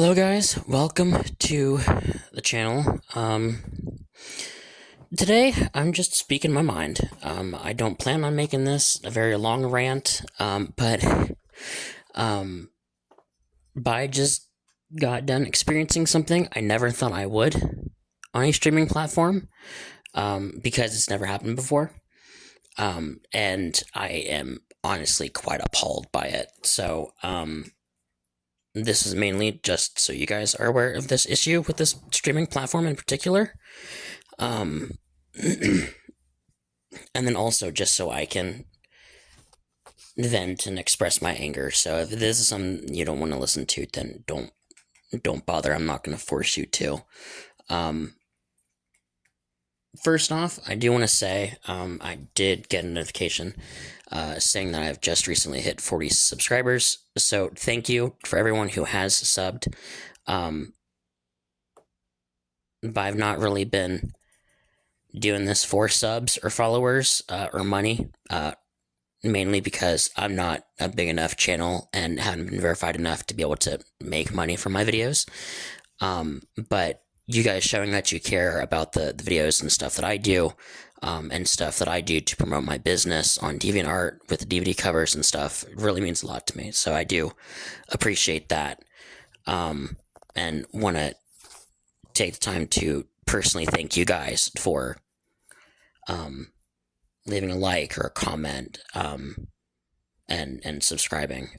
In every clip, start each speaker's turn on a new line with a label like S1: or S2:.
S1: Hello guys, welcome to the channel. Today I'm just speaking my mind. I don't plan on making this a very long rant, but I just got done experiencing something I never thought I would on a streaming platform, because it's never happened before. And I am honestly quite appalled by it. So, this is mainly just so you guys are aware of this issue with this streaming platform in particular. Um, and then also just so I can vent and express my anger. So if this is something you don't want to listen to, then don't bother. I'm not going to force you to. First off, I do want to say I did get a notification saying that I've just recently hit 40 subscribers. So thank you for everyone who has subbed. But I've not really been doing this for subs or followers or money, mainly because I'm not a big enough channel and haven't been verified enough to be able to make money from my videos. But you guys showing that you care about the videos and stuff that I do, and stuff that I do to promote my business on DeviantArt with the DVD covers and stuff, really means a lot to me. So I do appreciate that, and want to take the time to personally thank you guys for leaving a like or a comment, and subscribing.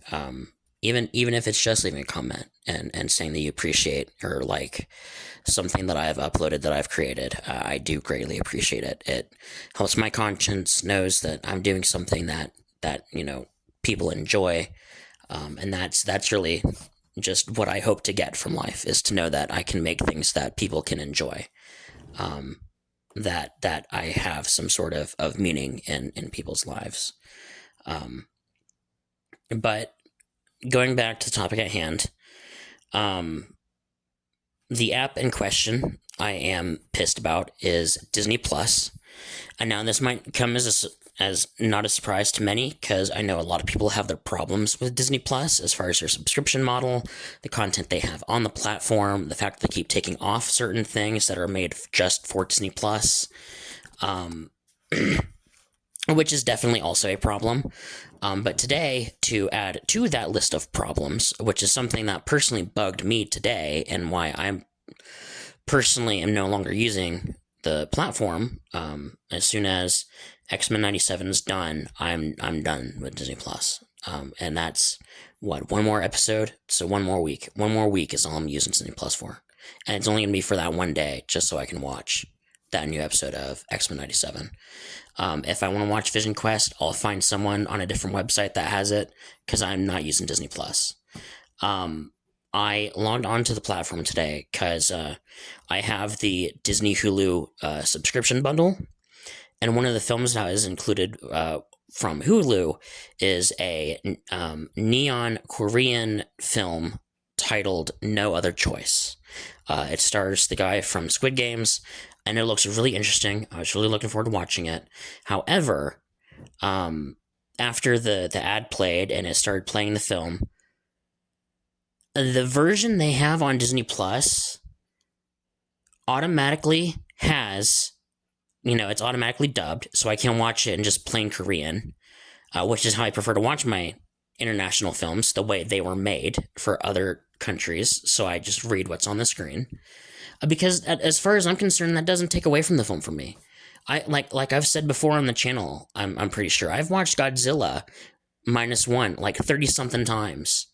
S1: Even if it's just leaving a comment and saying that you appreciate or like something that I've uploaded, that I've created, I do greatly appreciate it. It helps my conscience, knows that I'm doing something that people enjoy, and that's really just what I hope to get from life, is to know that I can make things that people can enjoy, that I have some sort of meaning in people's lives. But going back to the topic at hand, the app in question I am pissed about is Disney Plus. And now this might come as not a surprise to many, because I know a lot of people have their problems with Disney Plus as far as their subscription model, the content they have on the platform, the fact that they keep taking off certain things that are made just for Disney Plus, which is definitely also a problem. But today, to add to that list of problems, which is something that personally bugged me today, and why I'm personally am no longer using the platform, as soon as X-Men 97 is done, I'm done with Disney Plus. And that's what, one more episode, so one more week is all I'm using Disney Plus for, and it's only gonna be for that one day, just so I can watch that new episode of X-Men 97. If I want to watch Vision Quest, I'll find someone on a different website that has it, because I'm not using Disney Plus. I logged onto the platform today because I have the Disney Hulu subscription bundle, and one of the films that is included from Hulu is a neon Korean film titled No Other Choice. It stars the guy from Squid Games, and it looks really interesting. I was really looking forward to watching it. However, after the ad played and it started playing the film, the version they have on Disney Plus automatically has, it's automatically dubbed, so I can watch it in just plain Korean, which is how I prefer to watch my international films, the way they were made for other countries, so I just read what's on the screen. Because as far as I'm concerned, that doesn't take away from the film for me. I like I've said before on the channel, I'm pretty sure I've watched Godzilla -1 like 30-something times,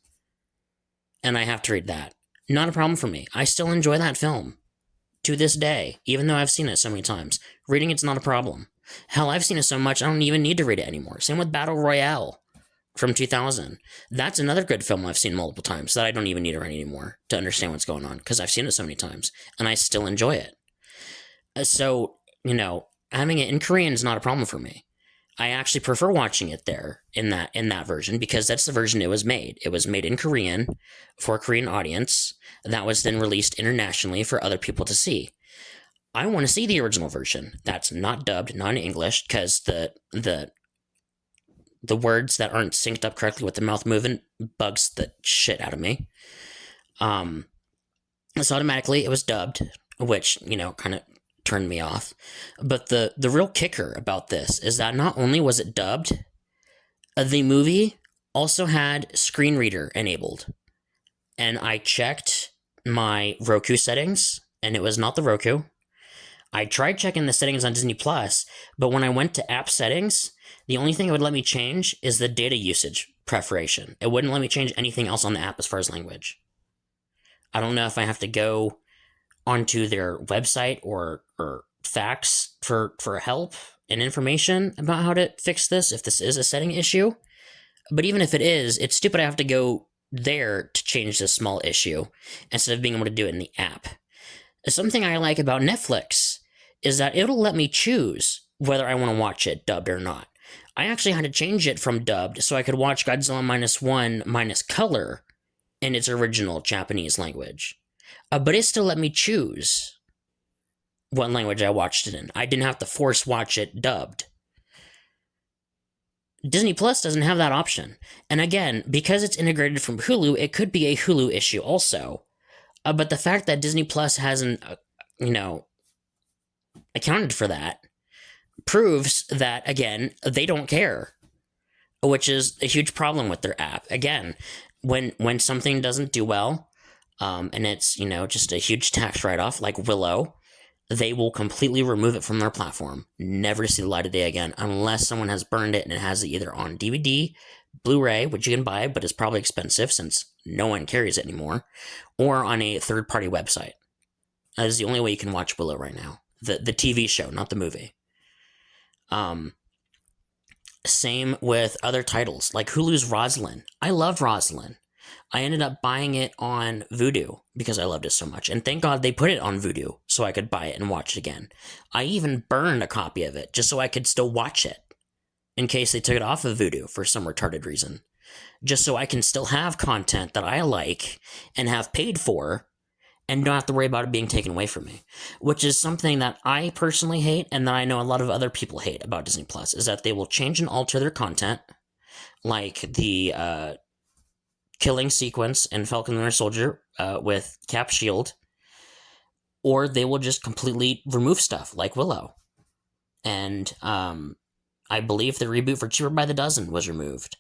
S1: and I have to read that. Not a problem for me. I still enjoy that film to this day, even though I've seen it so many times. Reading it's not a problem. Hell, I've seen it so much I don't even need to read it anymore. Same with Battle Royale from 2000. That's another good film I've seen multiple times that I don't even need to read anymore to understand what's going on, because I've seen it so many times and I still enjoy it. So, having it in Korean is not a problem for me. I actually prefer watching it there in that version, because that's the version it was made. It was made in Korean for a Korean audience that was then released internationally for other people to see. I want to see the original version that's not dubbed, not in English, because the words that aren't synced up correctly with the mouth movement bugs the shit out of me. So automatically it was dubbed, which, kind of turned me off. But the real kicker about this is that not only was it dubbed, the movie also had screen reader enabled. And I checked my Roku settings, and it was not the Roku. I tried checking the settings on Disney Plus, but when I went to app settings, the only thing it would let me change is the data usage preferation. It wouldn't let me change anything else on the app as far as language. I don't know if I have to go onto their website or fax for help and information about how to fix this, if this is a setting issue. But even if it is, it's stupid I have to go there to change this small issue instead of being able to do it in the app. Something I like about Netflix is that it'll let me choose whether I want to watch it dubbed or not. I actually had to change it from dubbed so I could watch Godzilla Minus One minus color in its original Japanese language. But it still let me choose what language I watched it in. I didn't have to force watch it dubbed. Disney Plus doesn't have that option. And again, because it's integrated from Hulu, it could be a Hulu issue also. But the fact that Disney Plus hasn't, accounted for that proves that, again, they don't care, which is a huge problem with their app. Again, when something doesn't do well, and it's, just a huge tax write-off like Willow, they will completely remove it from their platform, never to see the light of day again, unless someone has burned it and it has it either on DVD, Blu-ray, which you can buy, but it's probably expensive since no one carries it anymore, or on a third-party website. That is the only way you can watch Willow right now. The TV show, not the movie. Same with other titles, like Hulu's Roslyn. I love Roslyn. I ended up buying it on Vudu because I loved it so much. And thank God they put it on Vudu so I could buy it and watch it again. I even burned a copy of it just so I could still watch it in case they took it off of Vudu for some retarded reason. Just so I can still have content that I like and have paid for and don't have to worry about it being taken away from me. Which is something that I personally hate and that I know a lot of other people hate about Disney Plus, is that they will change and alter their content, like the killing sequence in Falcon and Winter Soldier with Cap Shield, or they will just completely remove stuff like Willow. And I believe the reboot for Cheaper by the Dozen was removed.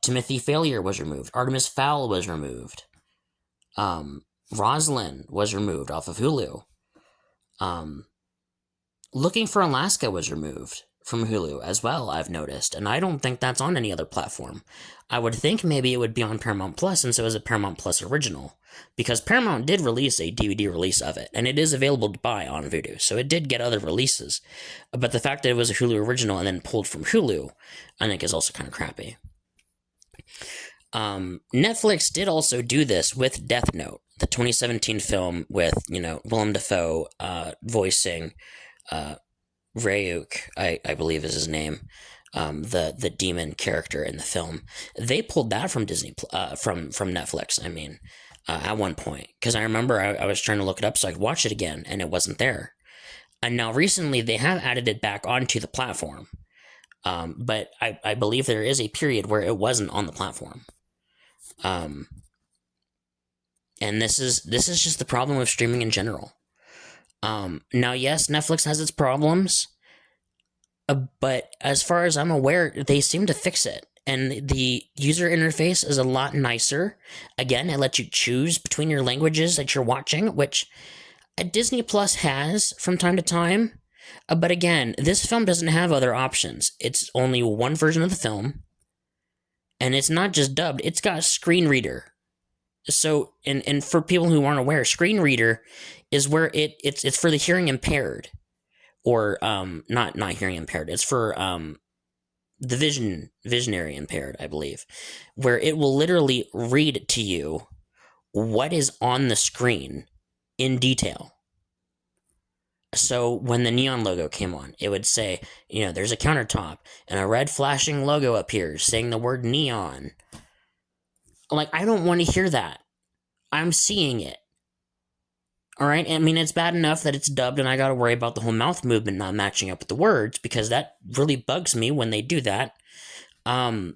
S1: Timothy Failure was removed. Artemis Fowl was removed. Roslyn was removed off of Hulu. Looking for Alaska was removed from Hulu as well, I've noticed, and I don't think that's on any other platform. I would think maybe it would be on Paramount Plus, and so is a Paramount Plus original, because Paramount did release a DVD release of it, and it is available to buy on Vudu, so it did get other releases. But the fact that it was a Hulu original and then pulled from Hulu, I think is also kind of crappy. Netflix did also do this with Death Note, the 2017 film with, Willem Dafoe voicing Ryuk, I believe is his name, the demon character in the film. They pulled that from from Netflix. I mean, at one point, because I remember I was trying to look it up so I could watch it again, and it wasn't there. And now recently they have added it back onto the platform, but I believe there is a period where it wasn't on the platform. And this is just the problem with streaming in general. Now, yes, Netflix has its problems, but as far as I'm aware, they seem to fix it. And the user interface is a lot nicer. Again, it lets you choose between your languages that you're watching, which Disney Plus has from time to time. But again, this film doesn't have other options. It's only one version of the film, and it's not just dubbed, it's got a screen reader. So, and for people who aren't aware, screen reader is where it's for the hearing impaired, or not hearing impaired. It's for the visionary impaired, I believe, where it will literally read to you what is on the screen in detail. So when the neon logo came on, it would say, there's a countertop and a red flashing logo appears saying the word neon. Like, I don't want to hear that. I'm seeing it. Alright? I mean, it's bad enough that it's dubbed and I gotta worry about the whole mouth movement not matching up with the words, because that really bugs me when they do that. But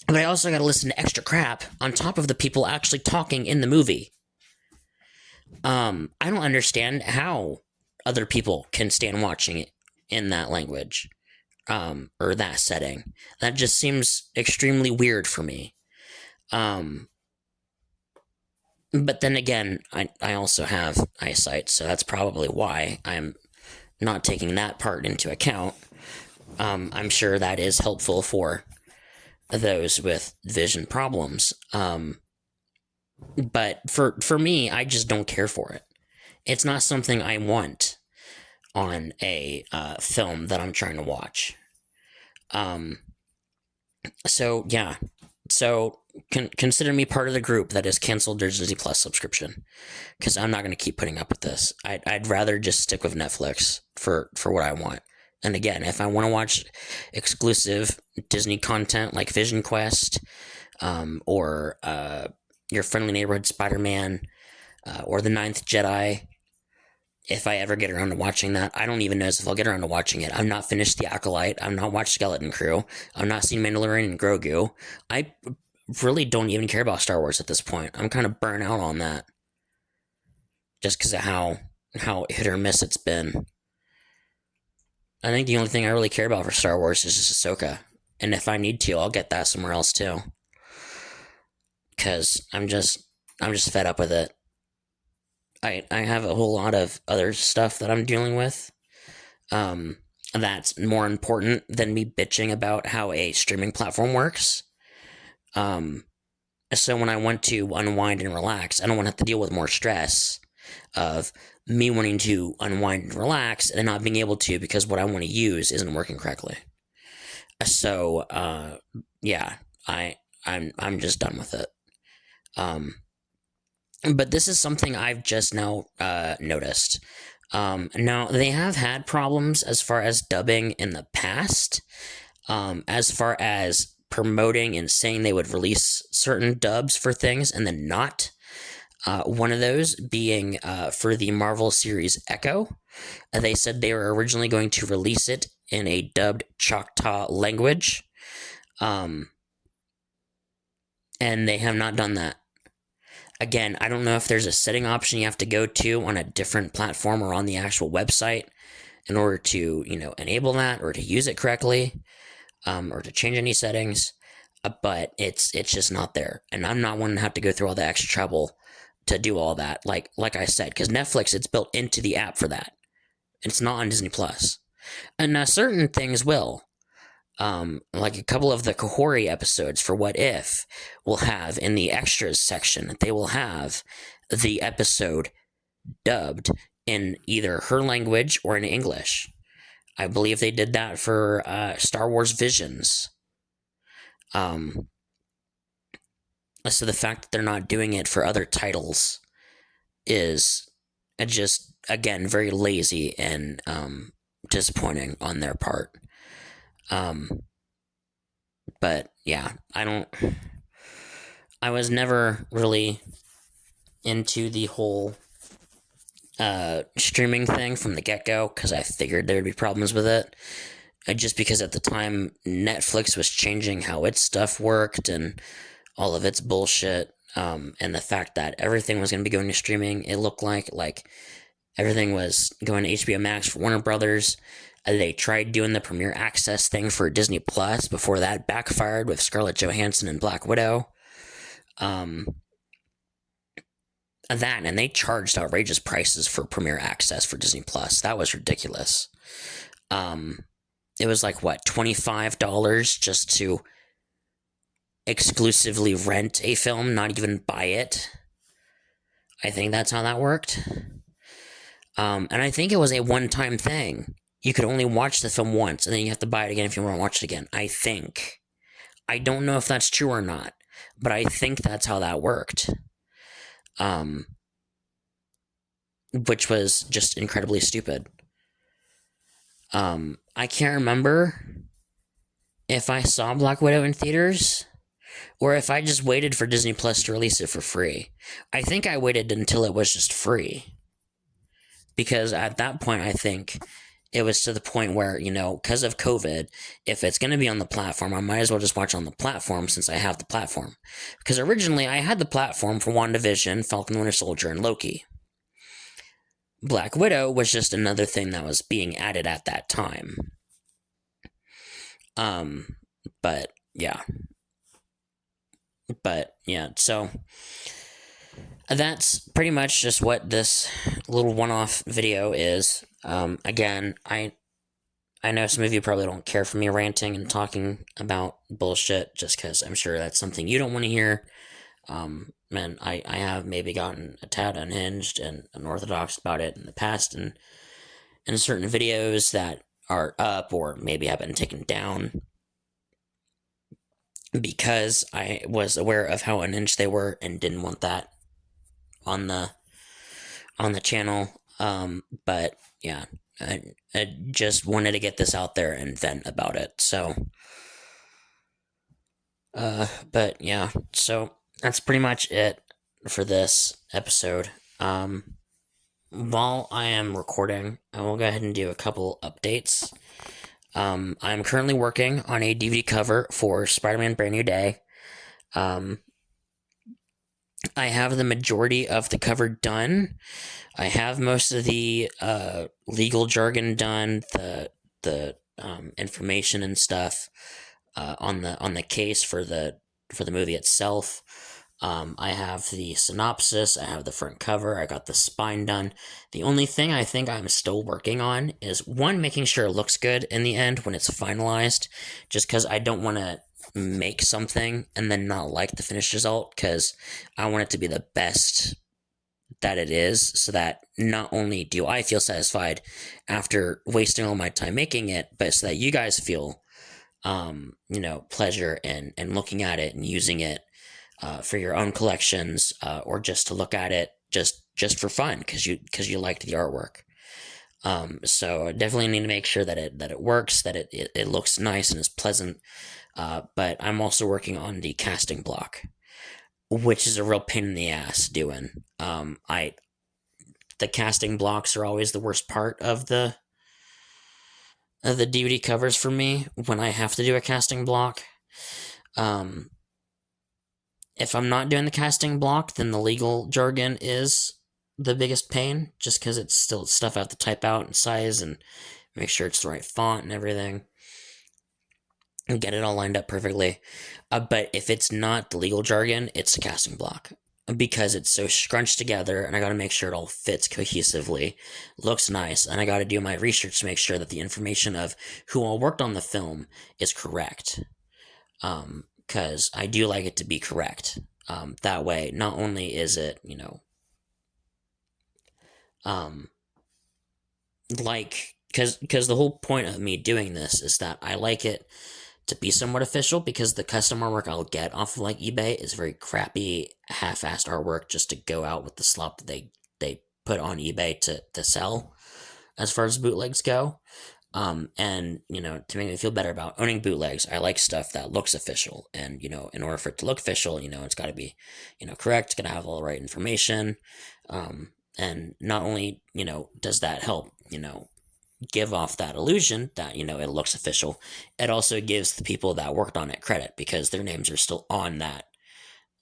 S1: I also gotta listen to extra crap on top of the people actually talking in the movie. I don't understand how other people can stand watching it in that language, or that setting. That just seems extremely weird for me. Um, but then again, I also have eyesight, so that's probably why I'm not taking that part into account. I'm sure that is helpful for those with vision problems. But for me, I just don't care for it. It's not something I want on a film that I'm trying to watch. Um, so yeah, so consider me part of the group that has canceled their Disney Plus subscription, because I'm not going to keep putting up with this. I'd rather just stick with Netflix for what I want. And again, if I want to watch exclusive Disney content like Vision Quest, or Your Friendly Neighborhood Spider-Man, or The Ninth Jedi, if I ever get around to watching that, I don't even know if I'll get around to watching it. I've not finished The Acolyte. I've not watched Skeleton Crew. I've not seen Mandalorian and Grogu. I really don't even care about Star Wars at this point. I'm kind of burnt out on that, just because of how hit or miss it's been. I think the only thing I really care about for Star Wars is just Ahsoka, and if I need to, I'll get that somewhere else too. Because I'm just fed up with it. I have a whole lot of other stuff that I'm dealing with. Um, that's more important than me bitching about how a streaming platform works. Um, so when I want to unwind and relax, I don't want to have to deal with more stress of me wanting to unwind and relax and not being able to because what I want to use isn't working correctly. So yeah, I'm just done with it. Um, but this is something I've just now noticed. Now they have had problems as far as dubbing in the past, as far as promoting and saying they would release certain dubs for things and then not. One of those being for the Marvel series Echo. They said they were originally going to release it in a dubbed Choctaw language, um, and they have not done that. Again, I don't know if there's a setting option you have to go to on a different platform or on the actual website in order to, enable that or to use it correctly, or to change any settings. But it's just not there, and I'm not wanting to have to go through all the extra trouble to do all that. Like I said, because Netflix, it's built into the app for that. It's not on Disney Plus, and certain things will. Like a couple of the Kahori episodes for What If will have in the extras section, they will have the episode dubbed in either her language or in English. I believe they did that for Star Wars Visions. Um, so the fact that they're not doing it for other titles is just, again, very lazy and disappointing on their part. But yeah, I was never really into the whole streaming thing from the get-go because I figured there would be problems with it. Just because at the time Netflix was changing how its stuff worked and all of its bullshit, and the fact that everything was going to be going to streaming, it looked like everything was going to HBO Max for Warner Brothers. They tried doing the Premier Access thing for Disney Plus before that backfired with Scarlett Johansson and Black Widow. That, and they charged outrageous prices for Premier Access for Disney Plus. That was ridiculous. It was like, what, $25 just to exclusively rent a film, not even buy it. I think that's how that worked. And I think it was a one-time thing. You could only watch the film once, and then you have to buy it again if you want to watch it again. I think. I don't know if that's true or not, but I think that's how that worked. Which was just incredibly stupid. I can't remember if I saw Black Widow in theaters or if I just waited for Disney Plus to release it for free. I think I waited until it was just free. Because at that point, I think it was to the point where, because of COVID, if it's going to be on the platform, I might as well just watch on the platform since I have the platform. Because originally, I had the platform for WandaVision, Falcon the Winter Soldier, and Loki. Black Widow was just another thing that was being added at that time. But yeah. So that's pretty much just what this little one-off video is. Again, I know some of you probably don't care for me ranting and talking about bullshit, just because I'm sure that's something you don't want to hear. And I have maybe gotten a tad unhinged and unorthodox about it in the past, and in certain videos that are up or maybe have been taken down, because I was aware of how unhinged they were and didn't want that on the channel. But yeah, I just wanted to get this out there and vent about it. So, but yeah, so that's pretty much it for this episode. While I am recording, I will go ahead and do a couple updates. I'm currently working on a DVD cover for Spider-Man Brand New Day. I have the majority of the cover done. I have most of the legal jargon done, the information and stuff on the case for the movie itself. I have the synopsis, I have the front cover, I got the spine done. The only thing I think I'm still working on is, one, making sure it looks good in the end when it's finalized, just because I don't want to make something and then not like the finished result, because I want it to be the best that it is, so that not only do I feel satisfied after wasting all my time making it, but so that you guys feel pleasure in looking at it and using it for your own collections, or just to look at it just for fun, because you liked the artwork. So I definitely need to make sure that it works, that it looks nice and is pleasant. But I'm also working on the casting block, which is a real pain in the ass doing. The casting blocks are always the worst part of the DVD covers for me when I have to do a casting block. If I'm not doing the casting block, then the legal jargon is the biggest pain, just because it's still stuff I have to type out and size and make sure it's the right font and everything, and get it all lined up perfectly. But if it's not the legal jargon, it's the casting block, because it's so scrunched together, and I gotta make sure it all fits cohesively, looks nice, and I gotta do my research to make sure that the information of who all worked on the film is correct. Because I do like it to be correct. That way, not only is it, because the whole point of me doing this is that I like it to be somewhat official, because the custom artwork I'll get off of like eBay is very crappy, half-assed artwork just to go out with the slop that they put on eBay to sell, as far as bootlegs go. And to make me feel better about owning bootlegs, I like stuff that looks official. And in order for it to look official, it's got to be correct. It's got to have all the right information. And not only does that help give off that illusion that it looks official, it also gives the people that worked on it credit, because their names are still on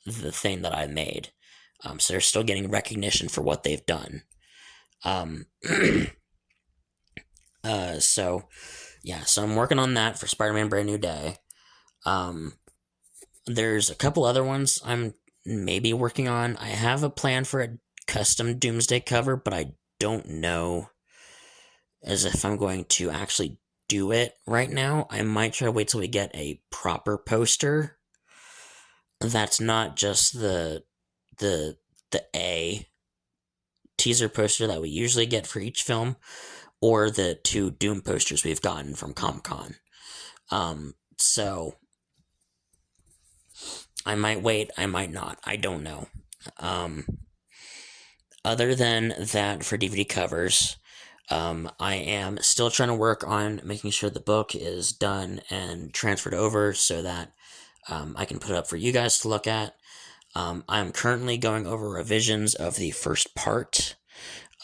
S1: the thing that I made. So they're still getting recognition for what they've done. So I'm working on that for Spider-Man Brand New Day. There's a couple other ones I'm maybe working on. I have a plan for a custom Doomsday cover, but I don't know as if I'm going to actually do it right now. I might try to wait till we get a proper poster that's not just the A teaser poster that we usually get for each film, or the 2 Doom posters we've gotten from Comic-Con. So I might wait, I might not, I don't know. Other than that, for DVD covers, I am still trying to work on making sure the book is done and transferred over, so that I can put it up for you guys to look at. I'm currently going over revisions of the first part.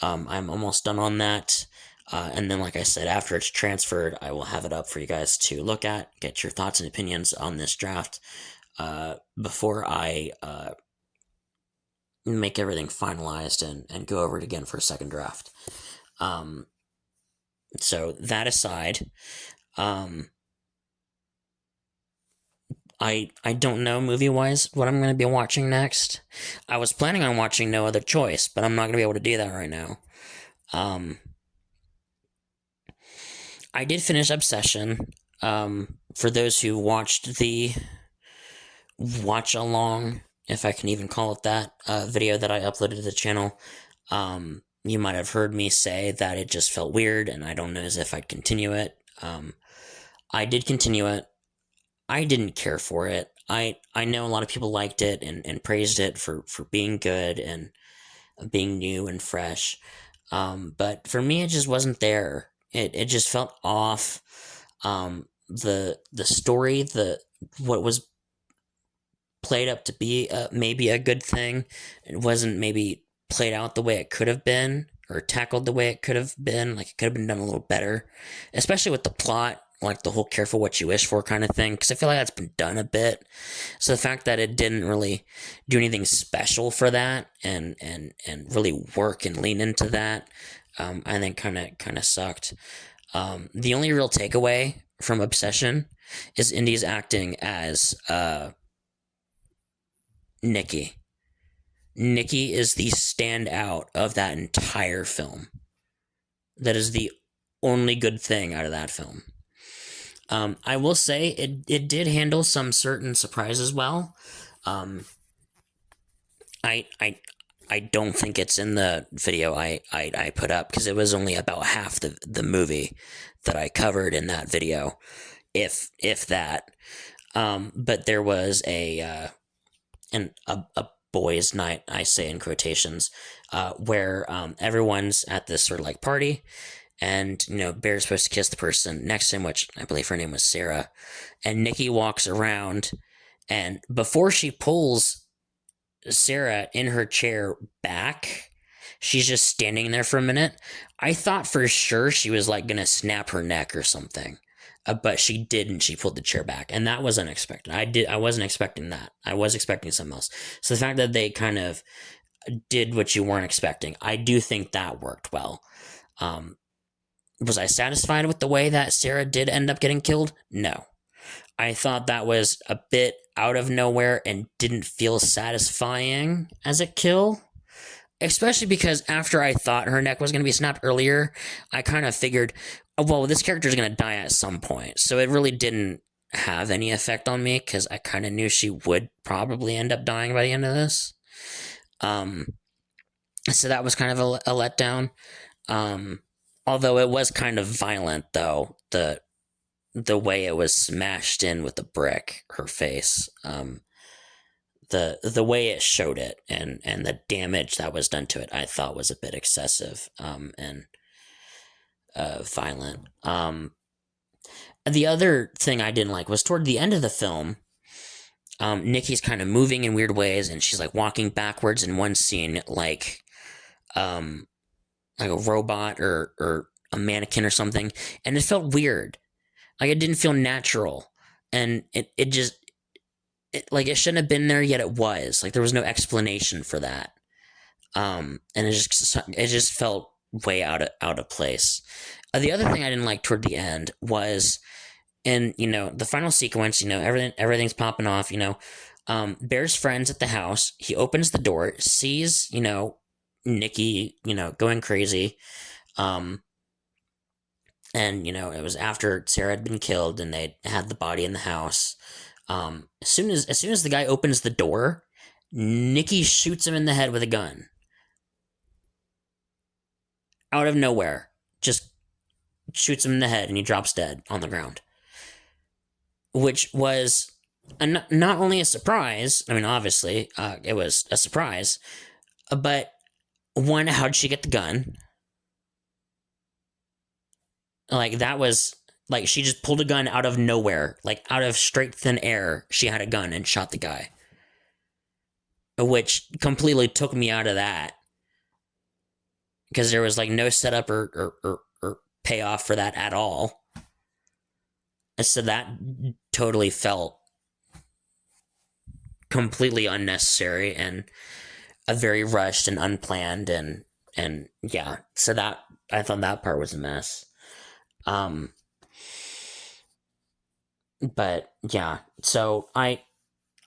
S1: I'm almost done on that. And then, like I said, after it's transferred, I will have it up for you guys to look at, get your thoughts and opinions on this draft, before I make everything finalized and go over it again for a second draft. Um, so that aside, um, I don't know movie wise what I'm going to be watching next. I was planning on watching No Other Choice, but I'm not going to be able to do that right now. Um, I did finish Obsession. For those who watched the watch along, if I can even call it that, video that I uploaded to the channel, you might have heard me say that it just felt weird, and I don't know as if I'd continue it. I did continue it. I didn't care for it. I know a lot of people liked it and praised it for being good and being new and fresh. But for me, it just wasn't there. It just felt off. The story, what was played up to be maybe a good thing, it wasn't maybe played out the way it could have been or tackled the way it could have been. Like it could have been done a little better, especially with the plot, like the whole careful what you wish for kind of thing, because I feel like that's been done a bit. So the fact that it didn't really do anything special for that and really work and lean into that, I think kind of sucked. The only real takeaway from Obsession is Indy's acting as Nikki. Nikki is the standout of that entire film. That is the only good thing out of that film. I will say it did handle some certain surprises well. Um, I don't think it's in the video I put up because it was only about half the movie that I covered in that video, if that. But there was a boys' night, I say in quotations, where everyone's at this sort of like party, and Bear's supposed to kiss the person next to him, which I believe her name was Sarah, and Nikki walks around, and before she pulls Sarah in her chair back, she's just standing there for a minute. I thought for sure she was like gonna snap her neck or something. But she didn't. She pulled the chair back, and that was unexpected. I wasn't expecting that. I was expecting something else. So the fact that they kind of did what you weren't expecting, I do think that worked well. Um, was I satisfied with the way that Sarah did end up getting killed? No. I thought that was a bit out of nowhere and didn't feel satisfying as a kill. Especially because after I thought her neck was going to be snapped earlier, I kind of figured, oh, well, this character is going to die at some point. So it really didn't have any effect on me because I kind of knew she would probably end up dying by the end of this. So that was kind of a letdown. Although it was kind of violent, though, the way it was smashed in with the brick, her face. The way it showed it and the damage that was done to it, I thought was a bit excessive and violent. The other thing I didn't like was toward the end of the film. Nikki's kind of moving in weird ways, and she's like walking backwards in one scene, like a robot or a mannequin or something, and it felt weird. Like it didn't feel natural, and it just like it shouldn't have been there, yet it was. Like there was no explanation for that, and it just felt way out of place. The other thing I didn't like toward the end was in the final sequence. Everything's popping off. Bear's friends at the house. He opens the door, sees Nikki going crazy, and it was after Sarah had been killed, and they had the body in the house. As soon as the guy opens the door, Nikki shoots him in the head with a gun. Out of nowhere. Just shoots him in the head and he drops dead on the ground. Which was not only a surprise, I mean, obviously, it was a surprise, but one, how'd she get the gun? Like, that was, like, she just pulled a gun out of nowhere. Like, out of straight thin air, she had a gun and shot the guy. Which completely took me out of that. Because there was, like, no setup or payoff for that at all. And so that totally felt completely unnecessary. And a very rushed and unplanned, and yeah, so that I thought that part was a mess. Um, but yeah, so I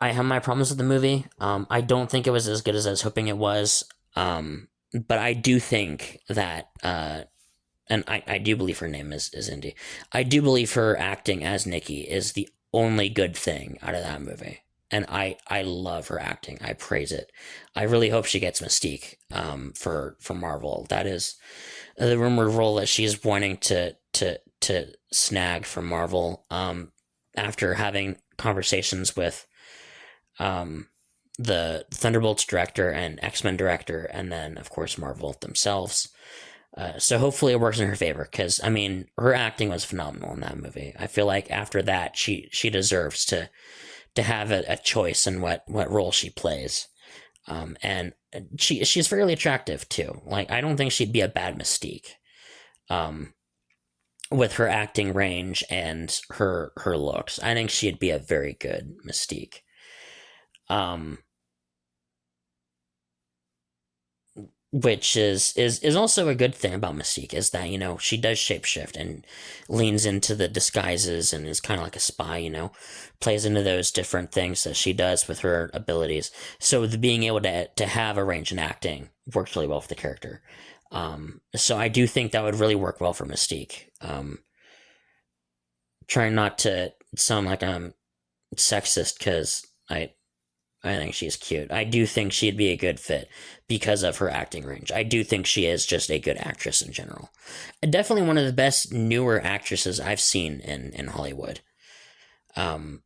S1: have my problems with the movie. I don't think it was as good as I was hoping it was. But I do think that, and I do believe her name is Indy. I do believe her acting as Nikki is the only good thing out of that movie. And I love her acting. I praise it. I really hope she gets Mystique for Marvel. That is the rumored role that she's wanting to snag from Marvel. After having conversations with um, the Thunderbolts director and X Men director, and then of course Marvel themselves. So hopefully it works in her favor, because I mean her acting was phenomenal in that movie. I feel like after that she deserves to have a choice in what role she plays. And she's fairly attractive too. Like I don't think she'd be a bad Mystique. Um, with her acting range and her looks, I think she'd be a very good Mystique. Um, which is also a good thing about Mystique, is that she does shapeshift and leans into the disguises and is kind of like a spy, plays into those different things that she does with her abilities. So the being able to have a range in acting works really well for the character. So I do think that would really work well for Mystique. Trying not to sound like I'm sexist, because I think she's cute. I do think she'd be a good fit because of her acting range. I do think she is just a good actress in general. Definitely one of the best newer actresses I've seen in Hollywood. Um,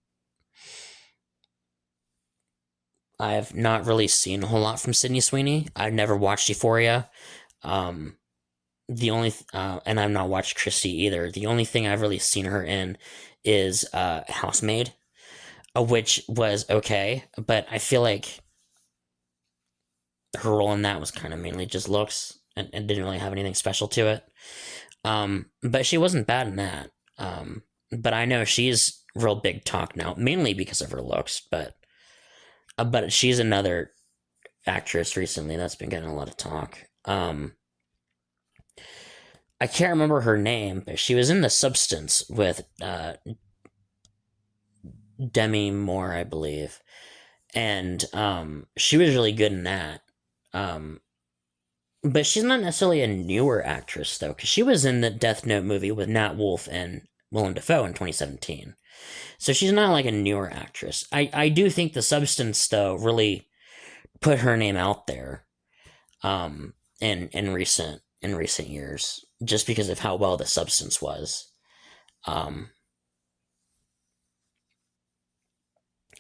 S1: I've not really seen a whole lot from Sydney Sweeney. I've never watched Euphoria. Um, and I've not watched Christie either. The only thing I've really seen her in is Housemaid, which was okay, but I feel like her role in that was kind of mainly just looks, and didn't really have anything special to it. But she wasn't bad in that. But I know she's real big talk now, mainly because of her looks. But she's another actress recently that's been getting a lot of talk. I can't remember her name, but she was in The Substance with Demi Moore, I believe, and she was really good in that. Um, But she's not necessarily a newer actress, though, because she was in the Death Note movie with Nat Wolff and Willem Dafoe in 2017. So she's not like a newer actress. I do think The Substance, though, really put her name out there in recent years, just because of how well The Substance was. Um,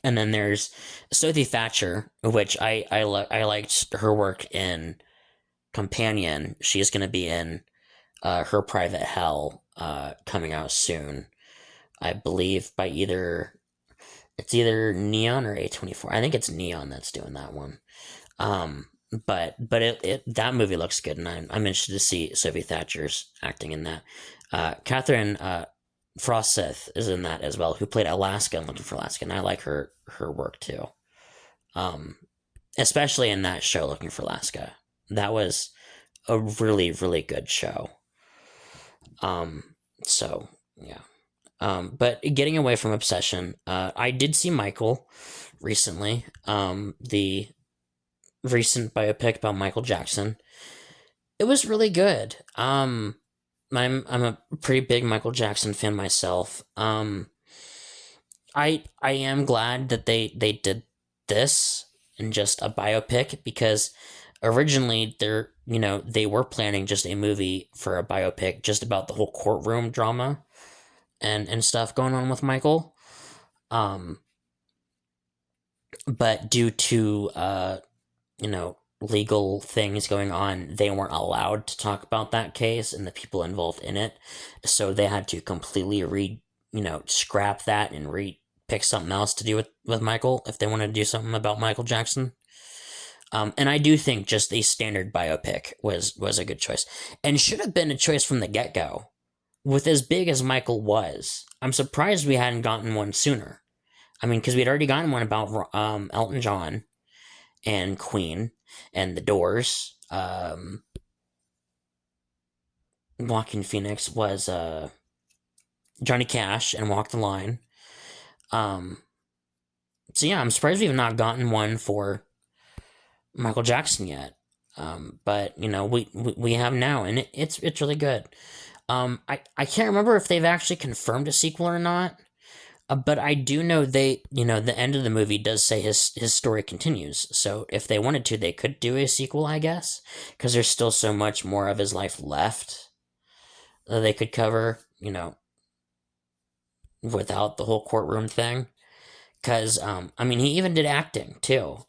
S1: and then there's Sophie Thatcher, which I liked her work in Companion. She's going to be in Her Private Hell, coming out soon. I believe by either Neon or A24. I think it's Neon that's doing that one. But that movie looks good, and I'm interested to see Sophie Thatcher's acting in that. Catherine Frosteth is in that as well, who played Alaska in Looking for Alaska, and I like her work too. Um, Especially in that show, Looking for Alaska. That was a really, really good show. So yeah. But getting away from Obsession, I did see Michael recently. The recent biopic about Michael Jackson. It was really good. I'm a pretty big Michael Jackson fan myself. I am glad that they did this in just a biopic, because originally they were planning just a movie for a biopic just about the whole courtroom drama and stuff going on with Michael. Um, but due to legal things going on, they weren't allowed to talk about that case and the people involved in it. So they had to completely scrap that and pick something else to do with Michael if they wanted to do something about Michael Jackson. And I do think just a standard biopic was a good choice, and should have been a choice from the get go. With as big as Michael was, I'm surprised we hadn't gotten one sooner. I mean, because we'd already gotten one about Elton John, and Queen and The Doors. Joaquin Phoenix was Johnny Cash and Walk the Line. Um, so yeah, I'm surprised we've not gotten one for Michael Jackson yet. But you know, we have now, and it's really good. I can't remember if they've actually confirmed a sequel or not. But I do know the end of the movie does say his story continues. So if they wanted to, they could do a sequel, I guess, because there's still so much more of his life left that they could cover. Without the whole courtroom thing. Because I mean, he even did acting too.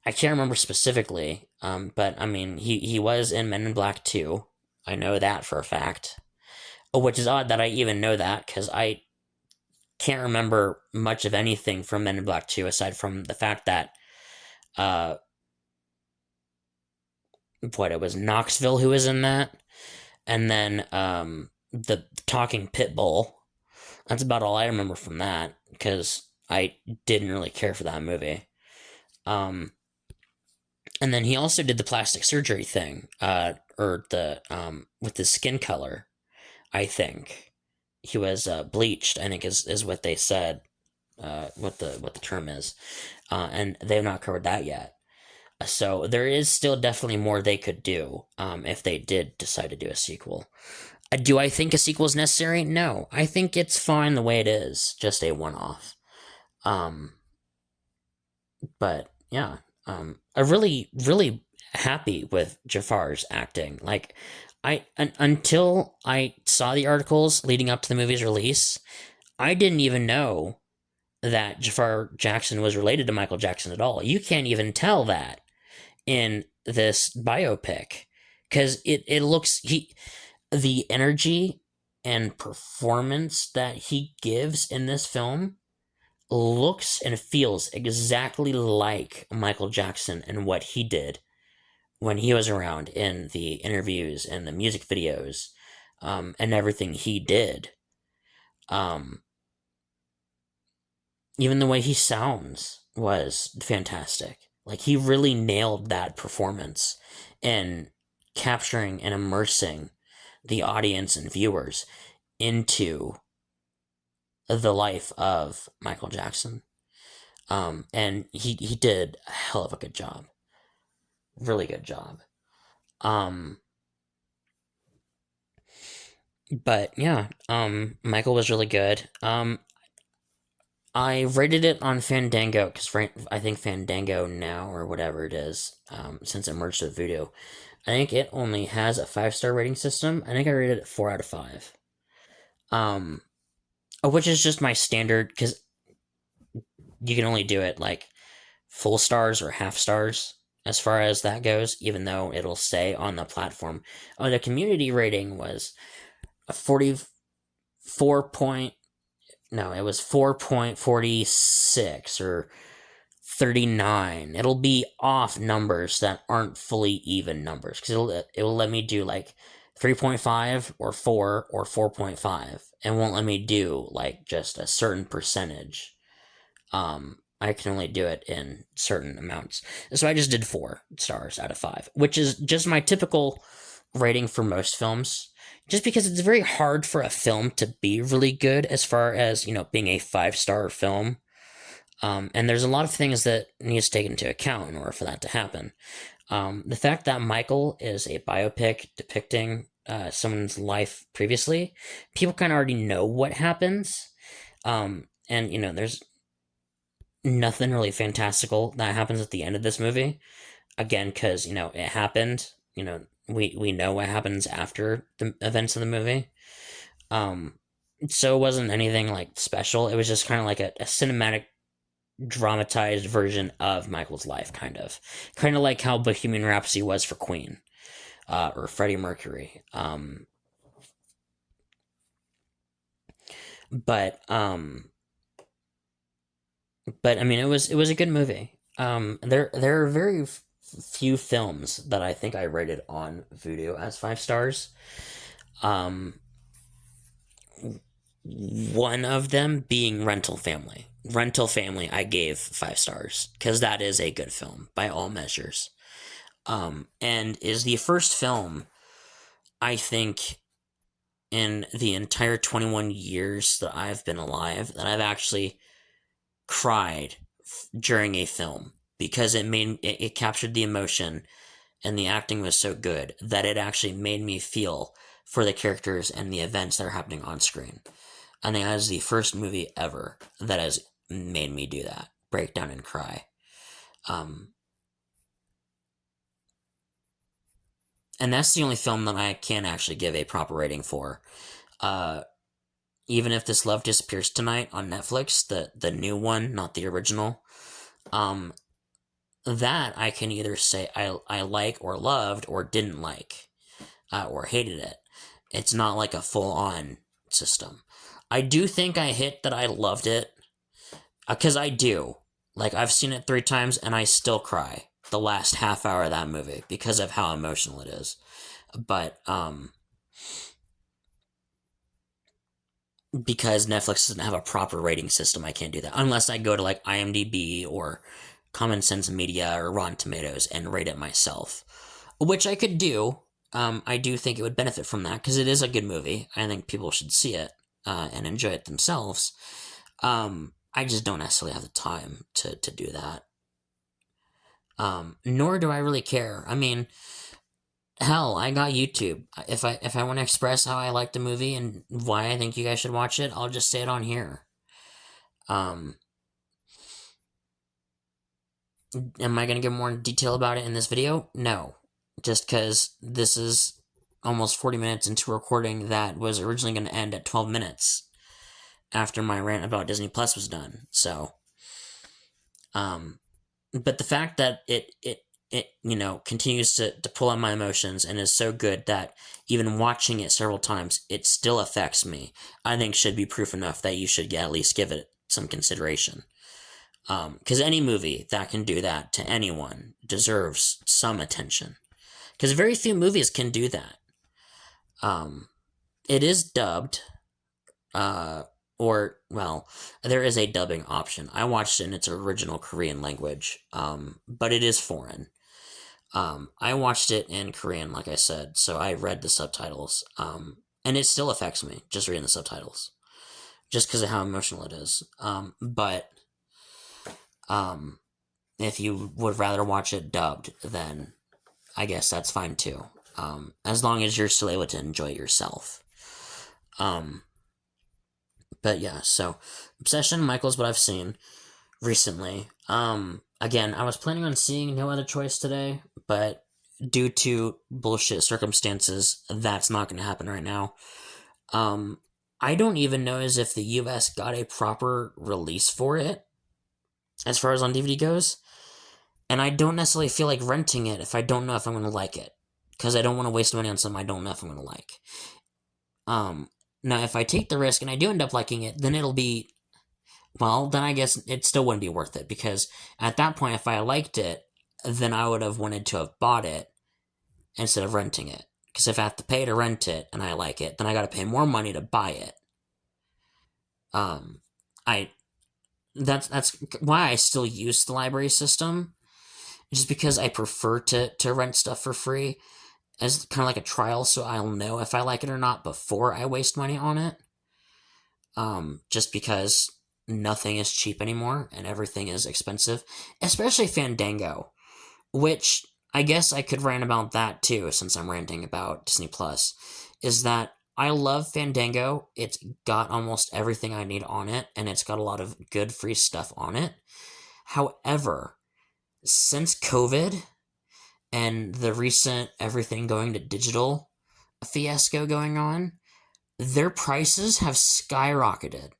S1: I can't remember specifically, but I mean, he was in Men in Black 2. I know that for a fact. Which is odd that I even know that because I can't remember much of anything from Men in Black 2 aside from the fact that uh what it was Knoxville who was in that, and then the talking pit bull. That's about all I remember from that because I didn't really care for that movie. Um, and then he also did the plastic surgery thing, or the with his skin color. I think he was bleached. I think is what they said. What the term is, and they have not covered that yet. So there is still definitely more they could do if they did decide to do a sequel. Do I think a sequel is necessary? No, I think it's fine the way it is, just a one-off. Um, but yeah, I'm really happy with Jafar's acting. Like, until I saw the articles leading up to the movie's release, I didn't even know that Jafar Jackson was related to Michael Jackson at all. You can't even tell that in this biopic because it looks the energy and performance that he gives in this film looks and feels exactly like Michael Jackson and what he did when he was around in the interviews and the music videos, and everything he did. Um, Even the way he sounds was fantastic. Like he really nailed that performance and capturing and immersing the audience and viewers into the life of Michael Jackson. And he did a hell of a good job. Really good job. Um, but yeah, Michael was really good. I rated it on Fandango because I think Fandango now or whatever it is, since it merged with Voodoo, I think it only has a 5-star rating system. I think I rated it 4 out of 5. Um, which is just my standard because you can only do it like full stars or half stars as far as that goes, even though it'll say on the platform. Oh, the community rating was a 44 point. No, it was 4.46 or 39. It'll be off numbers that aren't fully even numbers because it will let me do like 3.5 or 4 or 4.5 and won't let me do like just a certain percentage. I can only do it in certain amounts. So I just did 4 stars out of 5, which is just my typical rating for most films. Just because it's very hard for a film to be really good as far as, being a 5-star film. And there's a lot of things that needs to take into account in order for that to happen. The fact that Michael is a biopic depicting someone's life previously, people kind of already know what happens. And, there's nothing really fantastical that happens at the end of this movie. Again, because, it happened. We know what happens after the events of the movie. Um, so it wasn't anything like special. It was just kind of like a cinematic dramatized version of Michael's life, kind of like how Bohemian Rhapsody was for Queen, or Freddie Mercury. But but I mean, it was a good movie. There are very few films that I think I rated on Vudu as 5 stars. Um, One of them being Rental Family. Rental Family, I gave 5 stars because that is a good film by all measures. And is the first film, I think, in the entire 21 years that I've been alive that I've actually cried during a film because it captured the emotion and the acting was so good that it actually made me feel for the characters and the events that are happening on screen. I think that is the first movie ever that has made me do that, break down and cry. Um, and that's the only film that I can actually give a proper rating for. Uh, Even if This Love Disappears Tonight on Netflix, the new one, not the original, um, that I can either say I like or loved or didn't like or hated it. It's not like a full on system. I do think I hit that I loved it because I do. Like, I've seen it 3 times and I still cry the last half hour of that movie because of how emotional it is. But because Netflix doesn't have a proper rating system, I can't do that unless I go to like IMDb or Common Sense Media or Rotten Tomatoes and rate it myself, which I could do. I do think it would benefit from that because it is a good movie. I think people should see it and enjoy it themselves. I just don't necessarily have the time to do that. Nor do I really care. I mean, hell, I got YouTube. If I want to express how I like the movie and why I think you guys should watch it, I'll just say it on here. Um, am I gonna get more in detail about it in this video? No, just because this is almost 40 minutes into a recording that was originally going to end at 12 minutes after my rant about Disney Plus was done. So, but the fact that it continues to pull on my emotions and is so good that even watching it several times it still affects me, I think should be proof enough that you should at least give it some consideration. Because any movie that can do that to anyone deserves some attention, because very few movies can do that. It is dubbed, or well, there is a dubbing option. I watched it in its original Korean language, but it is foreign. I watched it in Korean, like I said, so I read the subtitles, and it still affects me just reading the subtitles, just because of how emotional it is. But if you would rather watch it dubbed, then I guess that's fine too. As long as you're still able to enjoy it yourself. But yeah, so Obsession, Michael's what I've seen recently. Again, I was planning on seeing No Other Choice today, but due to bullshit circumstances, that's not going to happen right now. I don't even know as if the US got a proper release for it, as far as on DVD goes. And I don't necessarily feel like renting it if I don't know if I'm going to like it. Because I don't want to waste money on something I don't know if I'm going to like. Now, if I take the risk and I do end up liking it, then it'll be, well, then I guess it still wouldn't be worth it. Because at that point, if I liked it, then I would have wanted to have bought it instead of renting it. Because if I have to pay to rent it and I like it, then I got to pay more money to buy it. I that's why I still use the library system, just because I prefer to rent stuff for free as kind of like a trial, so I'll know if I like it or not before I waste money on it. Just because nothing is cheap anymore and everything is expensive, especially Fandango, which I guess I could rant about that too, since I'm ranting about Disney Plus. Is that I love Fandango. It's got almost everything I need on it, and it's got a lot of good free stuff on it. However, since COVID and the recent everything going to digital fiasco going on, their prices have skyrocketed.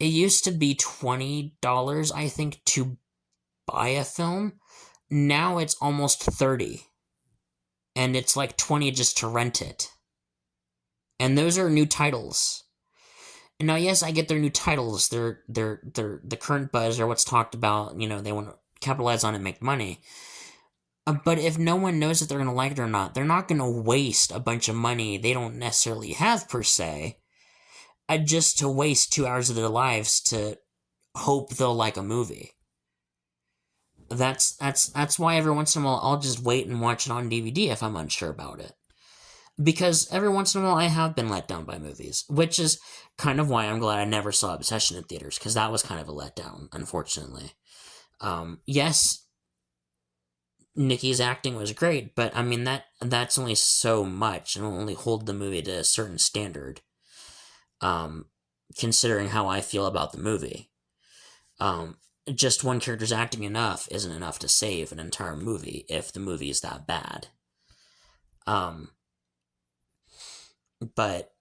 S1: It used to be $20, I think, to buy a film. Now it's almost 30. And it's like 20 just to rent it. And those are new titles. And now, yes, I get their new titles. They're the current buzz or what's talked about. They want to capitalize on it and make money. But if no one knows if they're going to like it or not, they're not going to waste a bunch of money they don't necessarily have per se, just to waste 2 hours of their lives to hope they'll like a movie. That's why every once in a while I'll just wait and watch it on DVD if I'm unsure about it. Because every once in a while I have been let down by movies, which is kind of why I'm glad I never saw Obsession in theaters, because that was kind of a letdown, unfortunately. Yes, Nikki's acting was great, but I mean that's only so much, and will only hold the movie to a certain standard. Um, Considering how I feel about the movie, um, just one character's acting enough isn't enough to save an entire movie if the movie is that bad. Um, but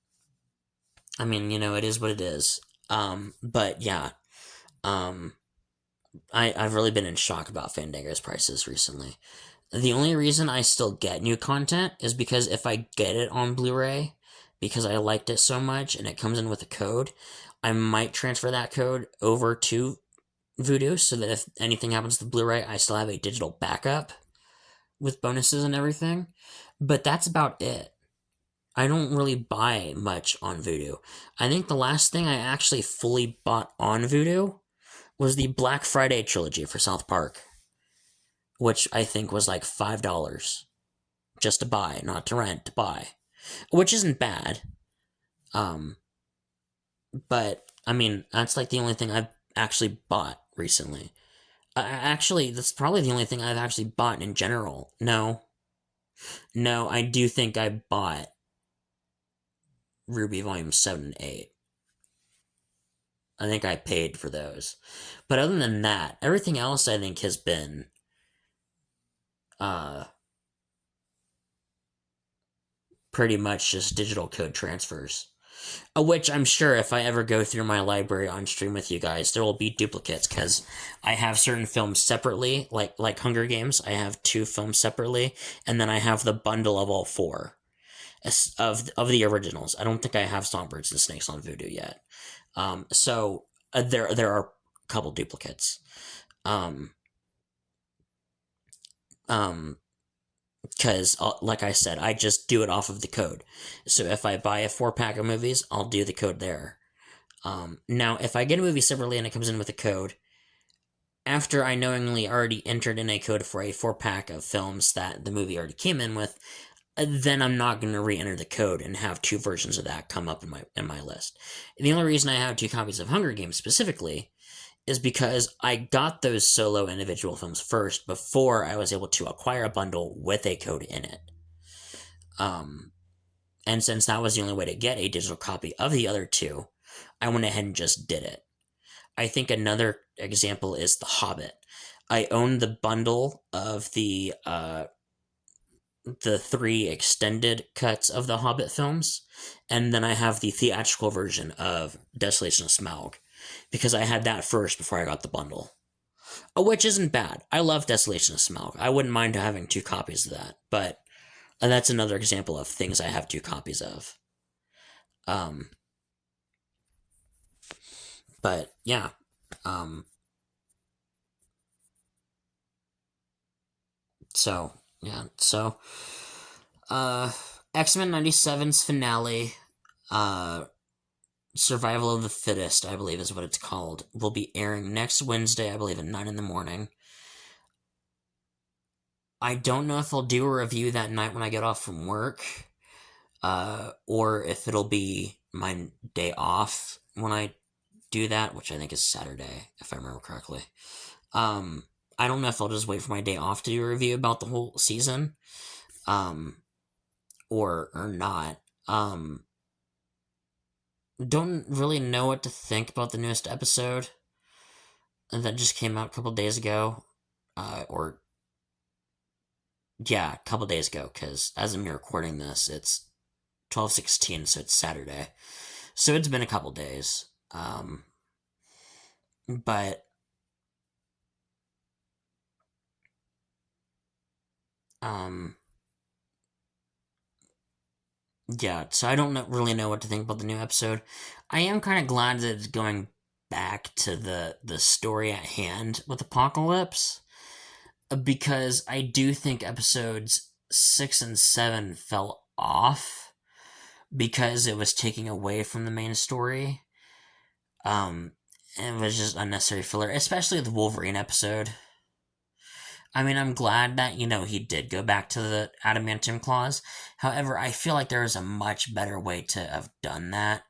S1: I mean, it is what it is. But yeah, um, I've really been in shock about Fandango's prices recently. The only reason I still get new content is because if I get it on Blu-ray, because I liked it so much and it comes in with a code, I might transfer that code over to Vudu so that if anything happens to Blu-ray, I still have a digital backup with bonuses and everything. But that's about it. I don't really buy much on Vudu. I think the last thing I actually fully bought on Vudu was the Black Friday trilogy for South Park, which I think was like $5 just to buy, not to rent, to buy, which isn't bad. Um, but I mean, that's like the only thing I've actually bought recently. Actually, that's probably the only thing I've actually bought in general. No, no, I do think I bought Ruby Volume 7 and 8. I think I paid for those. But other than that, everything else I think has been uh pretty much just digital code transfers. Which I'm sure if I ever go through my library on stream with you guys, there will be duplicates because I have certain films separately, like Hunger Games. I have 2 films separately, and then I have the bundle of all 4 of the originals. I don't think I have Songbirds and Snakes on Vudu yet. So there are a couple duplicates. Um, um, because like I said, I just do it off of the code. So if I buy a 4-pack of movies, I'll do the code there. Now, if I get a movie separately and it comes in with a code, after I knowingly already entered in a code for a 4-pack of films that the movie already came in with, then I'm not going to re-enter the code and have 2 versions of that come up in my list. The only reason I have 2 copies of Hunger Games specifically is because I got those solo individual films first before I was able to acquire a bundle with a code in it. Um, and since that was the only way to get a digital copy of the other 2, I went ahead and just did it. I think another example is The Hobbit. I own the bundle of the 3 extended cuts of the Hobbit films, and then I have the theatrical version of Desolation of Smaug, because I had that first before I got the bundle. Which isn't bad. I love Desolation of Smaug. I wouldn't mind having 2 copies of that, but that's another example of things I have 2 copies of. Um, but yeah, um, so yeah, so uh, X-Men 97's finale, uh, Survival of the Fittest, I believe is what it's called, will be airing next Wednesday, I believe, at 9 in the morning. I don't know if I'll do a review that night when I get off from work, or if it'll be my day off when I do that, which I think is Saturday, if I remember correctly. Um, I don't know if I'll just wait for my day off to do a review about the whole season, um, or not. Don't really know what to think about the newest episode that just came out a couple days ago, or yeah, a couple days ago. Because as I'm recording this, it's 12/16, so it's Saturday. So it's been a couple days. But um, yeah. So I don't really know what to think about the new episode. I am kind of glad that it's going back to the story at hand with Apocalypse, because I do think episodes 6 and 7 fell off because it was taking away from the main story. Um, It was just unnecessary filler, especially the Wolverine episode. I mean, I'm glad that, he did go back to the adamantium claws. However, I feel like there was a much better way to have done that,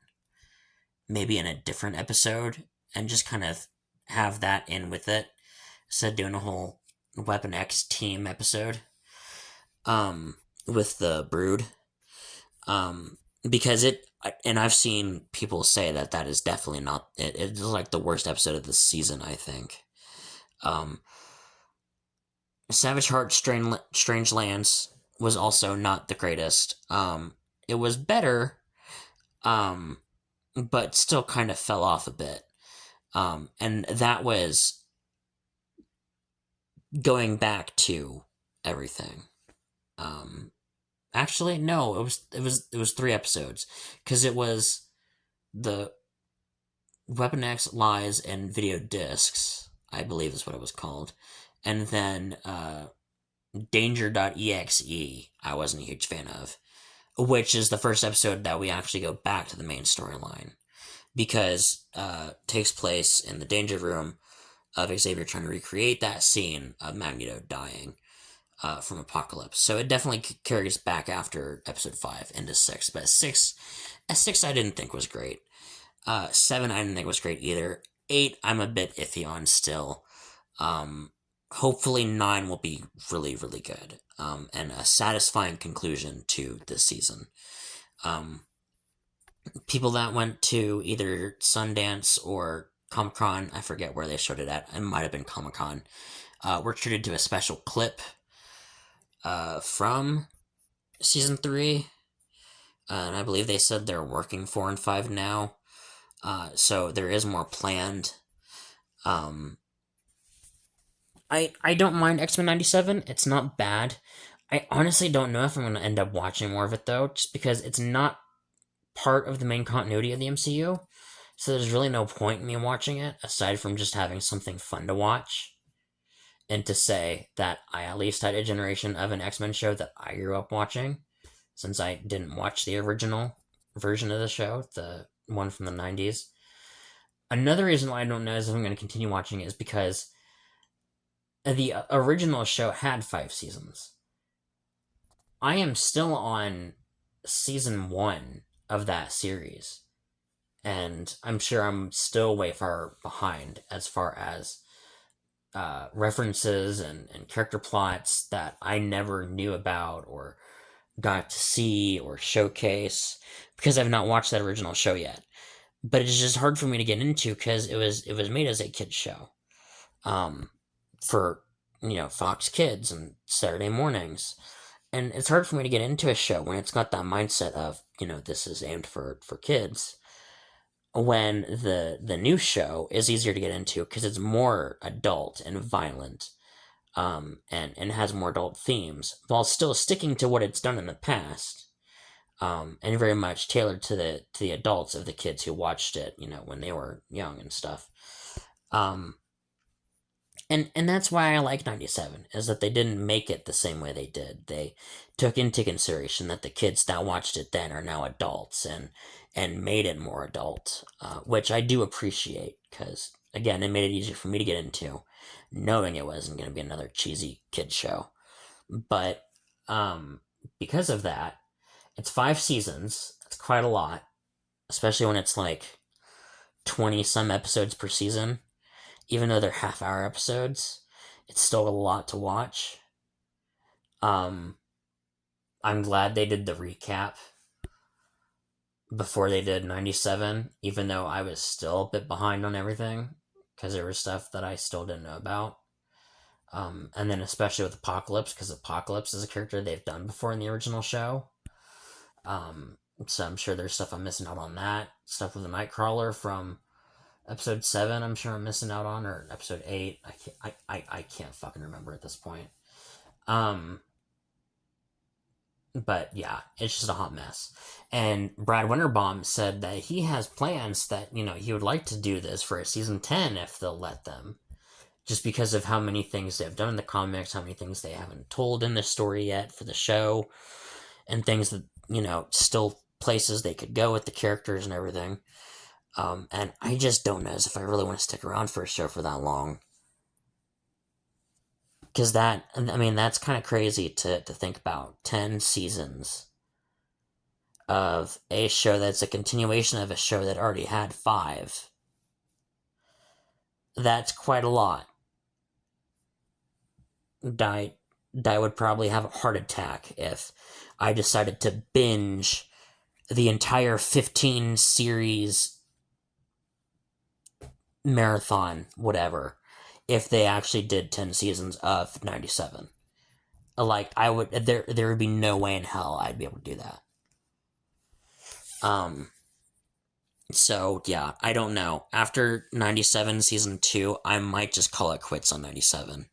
S1: maybe in a different episode, and just kind of have that in with it, instead of doing a whole Weapon X team episode, with the Brood. Because and I've seen people say that is definitely not it. It's like the worst episode of the season, I think. Um, Savage Heart Strange Lands was also not the greatest. It was better, um, but still kind of fell off a bit. And that was going back to everything. Um, Actually, no, it was 3 episodes, because it was the Weapon X Lies and Video Discs, I believe is what it was called, and then Danger.exe, I wasn't a huge fan of, which is the first episode that we actually go back to the main storyline, because takes place in the Danger Room of Xavier trying to recreate that scene of Magneto dying from Apocalypse. So it definitely carries back after episode 5 into 6. But 6 I didn't think was great. 7 I didn't think was great either. 8 I'm a bit iffy on still. Hopefully 9 will be really, really good. And a satisfying conclusion to this season. People that went to either Sundance or Comic Con, I forget where they showed it at. It might have been Comic Con. Were treated to a special clip from season 3, and I believe they said they're working 4 and 5 now. So there is more planned. I don't mind X-Men 97. It's not bad. I honestly don't know if I'm going to end up watching more of it, though, just because it's not part of the main continuity of the MCU. So there's really no point in me watching it, aside from just having something fun to watch. And to say that I at least had a generation of an X-Men show that I grew up watching, since I didn't watch the original version of the show, the one from the 90s. Another reason why I don't know if I'm going to continue watching it is because the original show had 5 seasons. I am still on season 1 of that series, and I'm sure I'm still way far behind as far as references and character plots that I never knew about or got to see or showcase, because I've not watched that original show yet. But it's just hard for me to get into, because it was made as a kids show, for Fox Kids and Saturday mornings, and it's hard for me to get into a show when it's got that mindset of this is aimed for kids, when the new show is easier to get into because it's more adult and violent, and has more adult themes while still sticking to what it's done in the past, and very much tailored to the adults of the kids who watched it, when they were young and stuff. And that's why I like 97, is that they didn't make it the same way they did. They took into consideration that the kids that watched it then are now adults, and made it more adult, which I do appreciate, because again, it made it easier for me to get into, knowing it wasn't going to be another cheesy kid show. But because of that, it's 5 seasons. It's quite a lot, especially when it's like 20 some episodes per season. Even though they're half-hour episodes, it's still a lot to watch. I'm glad they did the recap before they did 97, even though I was still a bit behind on everything, because there was stuff that I still didn't know about. And then especially with Apocalypse, because Apocalypse is a character they've done before in the original show. So I'm sure there's stuff I'm missing out on that. Stuff with the Nightcrawler from episode 7, I'm sure I'm missing out on, or episode 8. I can't fucking remember at this point. But yeah, it's just a hot mess. And Brad Winterbaum said that he has plans that, he would like to do this for a season 10 if they'll let them. Just because of how many things they've done in the comics, how many things they haven't told in the story yet for the show, and things that, still places they could go with the characters and everything. And I just don't know as if I really want to stick around for a show for that long. Because that's kind of crazy to think about. 10 seasons of a show that's a continuation of a show that already had five. That's quite a lot. I, I would probably have a heart attack if I decided to binge the entire 15 series marathon, whatever, if they actually did 10 seasons of 97. Like, there would be no way in hell I'd be able to do that. Um, so yeah, I don't know. After 97 season 2, I might just call it quits on 97.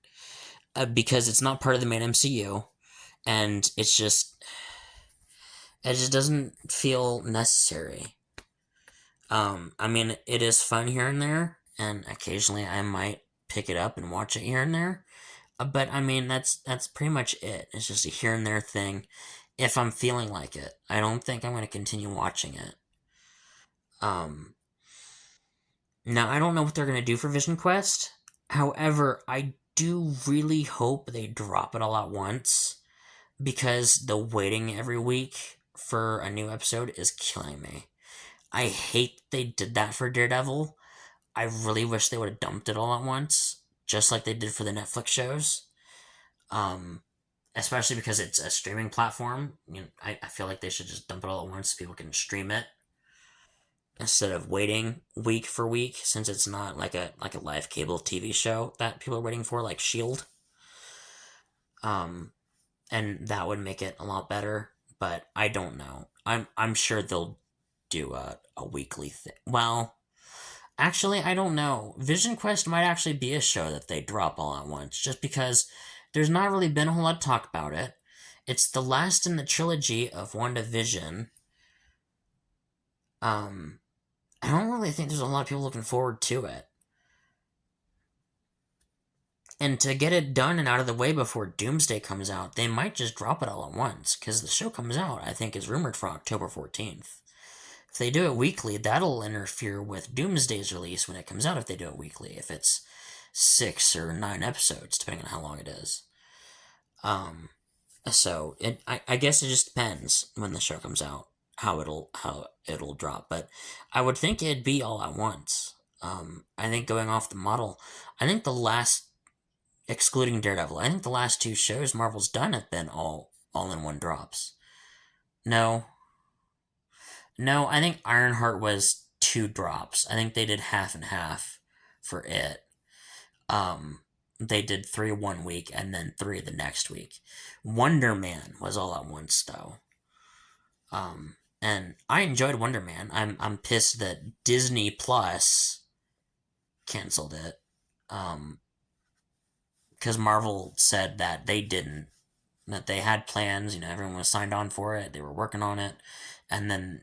S1: Because it's not part of the main MCU, and it just doesn't feel necessary. It is fun here and there, and occasionally I might pick it up and watch it here and there. But that's pretty much it. It's just a here and there thing. If I'm feeling like it, I don't think I'm going to continue watching it. Um, Now I don't know what they're going to do for Vision Quest. However, I do really hope they drop it all at once because the waiting every week for a new episode is killing me. I hate they did that for Daredevil. I really wish they would have dumped it all at once, just like they did for the Netflix shows. Um, Especially because it's a streaming platform. I feel like they should just dump it all at once so people can stream it instead of waiting week for week, since it's not like a live cable TV show that people are waiting for, like Shield. Um, and that would make it a lot better. But I don't know. I'm sure they'll do a weekly thing. Well, actually, I don't know. Vision Quest might actually be a show that they drop all at once, just because there's not really been a whole lot of talk about it. It's the last in the trilogy of WandaVision. Um, I don't really think there's a lot of people looking forward to it. And to get it done and out of the way before Doomsday comes out, they might just drop it all at once, because the show comes out, I think, is rumored for October 14th. If they do it weekly, that'll interfere with Doomsday's release when it comes out if they do it weekly, if it's 6 or 9 episodes, depending on how long it is. Um, I guess it just depends when the show comes out how it'll drop, but I would think it'd be all at once. I think going off the model, I think the last, excluding Daredevil, I think the last two shows Marvel's done have been all in one drops. No, no, I think Ironheart was two drops. I think they did half and half for it. Um, they did three one week and then three the next week. Wonder Man was all at once though. And I enjoyed Wonder Man. I'm pissed that Disney Plus canceled it. Because Marvel said that they didn't. That they had plans. Everyone was signed on for it. They were working on it, and then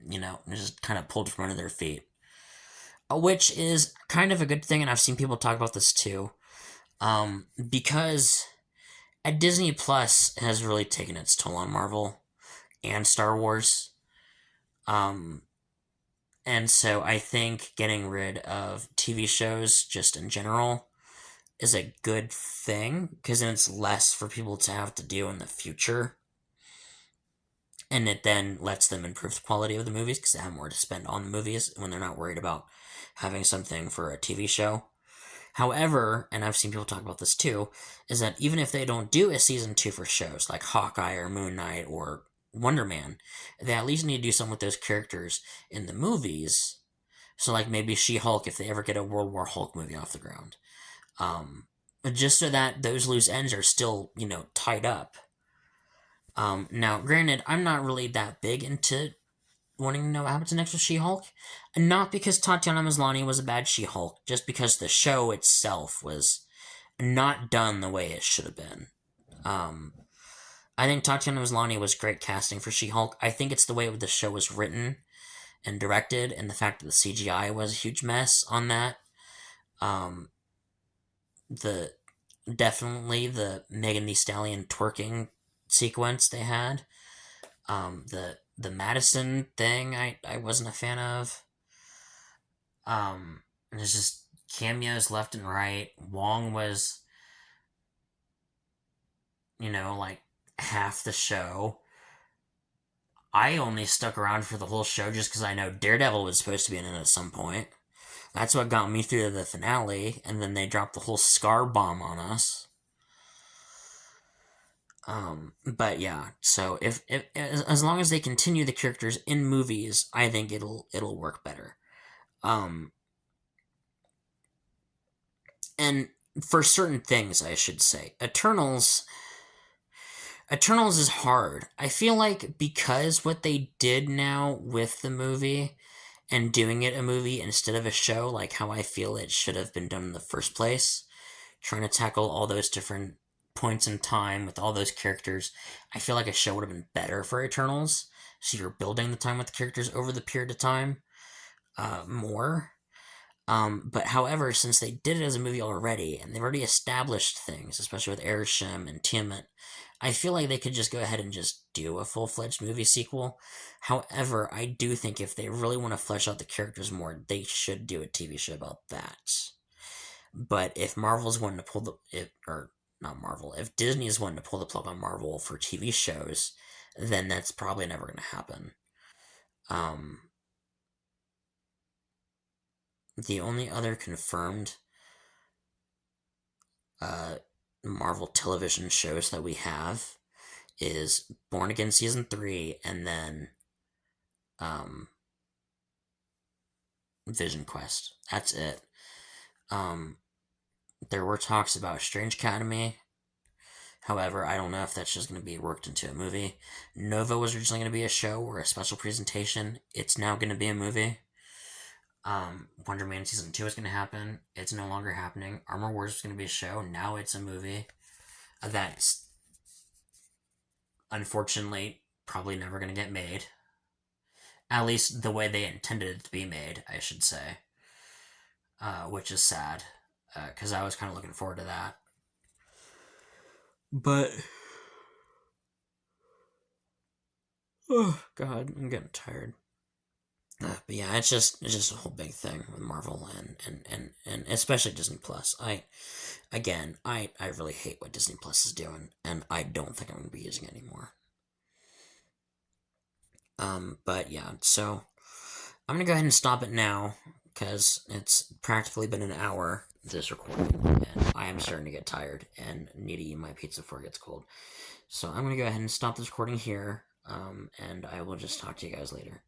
S1: just kind of pulled from under their feet, which is kind of a good thing. And I've seen people talk about this too, because at Disney Plus has really taken its toll on Marvel and Star Wars. Um, and so I think getting rid of TV shows just in general is a good thing, because then it's less for people to have to do in the future. And it then lets them improve the quality of the movies because they have more to spend on the movies when they're not worried about having something for a TV show. However, and I've seen people talk about this too, is that even if they don't do a season 2 for shows like Hawkeye or Moon Knight or Wonder Man, they at least need to do something with those characters in the movies. So, like maybe She Hulk, if they ever get a World War Hulk movie off the ground. Um, just so that those loose ends are still, tied up. Now, granted, I'm not really that big into wanting to know what happens next with She-Hulk, and not because Tatiana Maslany was a bad She-Hulk, just because the show itself was not done the way it should have been. Um, I think Tatiana Maslany was great casting for She-Hulk. I think it's the way the show was written and directed, and the fact that the CGI was a huge mess on that. Um, the Definitely the Megan Thee Stallion twerking sequence they had. The Madison thing I wasn't a fan of. There's just cameos left and right. Wong was, like half the show. I only stuck around for the whole show just because I know Daredevil was supposed to be in it at some point. That's what got me through to the finale, and then they dropped the whole Scar bomb on us. But yeah, so if as long as they continue the characters in movies, I think it'll work better. Um, and for certain things, I should say, Eternals is hard. I feel like because what they did now with the movie and doing it a movie instead of a show, like how I feel it should have been done in the first place, trying to tackle all those different points in time with all those characters, I feel like a show would have been better for Eternals. So you're building the time with the characters over the period of time more. But however, since they did it as a movie already, and they've already established things, especially with Arishem and Tiamat, I feel like they could just go ahead and just do a full-fledged movie sequel. However, I do think if they really want to flesh out the characters more, they should do a TV show about that. But if Marvel's wanting to pull or not Marvel, if Disney is wanting to pull the plug on Marvel for TV shows, then that's probably never going to happen. Um, the only other confirmed uh, Marvel television shows that we have is Born Again season 3, and then um, Vision Quest. That's it. Um, there were talks about Strange Academy. However, I don't know if that's just going to be worked into a movie. Nova was originally going to be a show or a special presentation. It's now going to be a movie. Wonder Man season 2 is going to happen. It's no longer happening. Armor Wars is going to be a show. Now it's a movie. That's unfortunately probably never going to get made. At least the way they intended it to be made, I should say. Which is sad. Because I was kind of looking forward to that. But. Oh, God, I'm getting tired. But yeah, it's just a whole big thing with Marvel and especially Disney Plus. I really hate what Disney Plus is doing, and I don't think I'm gonna be using it anymore. But yeah, so I'm gonna go ahead and stop it now because it's practically been an hour this recording, and I am starting to get tired and need to eat my pizza before it gets cold. So I'm gonna go ahead and stop this recording here, and I will just talk to you guys later.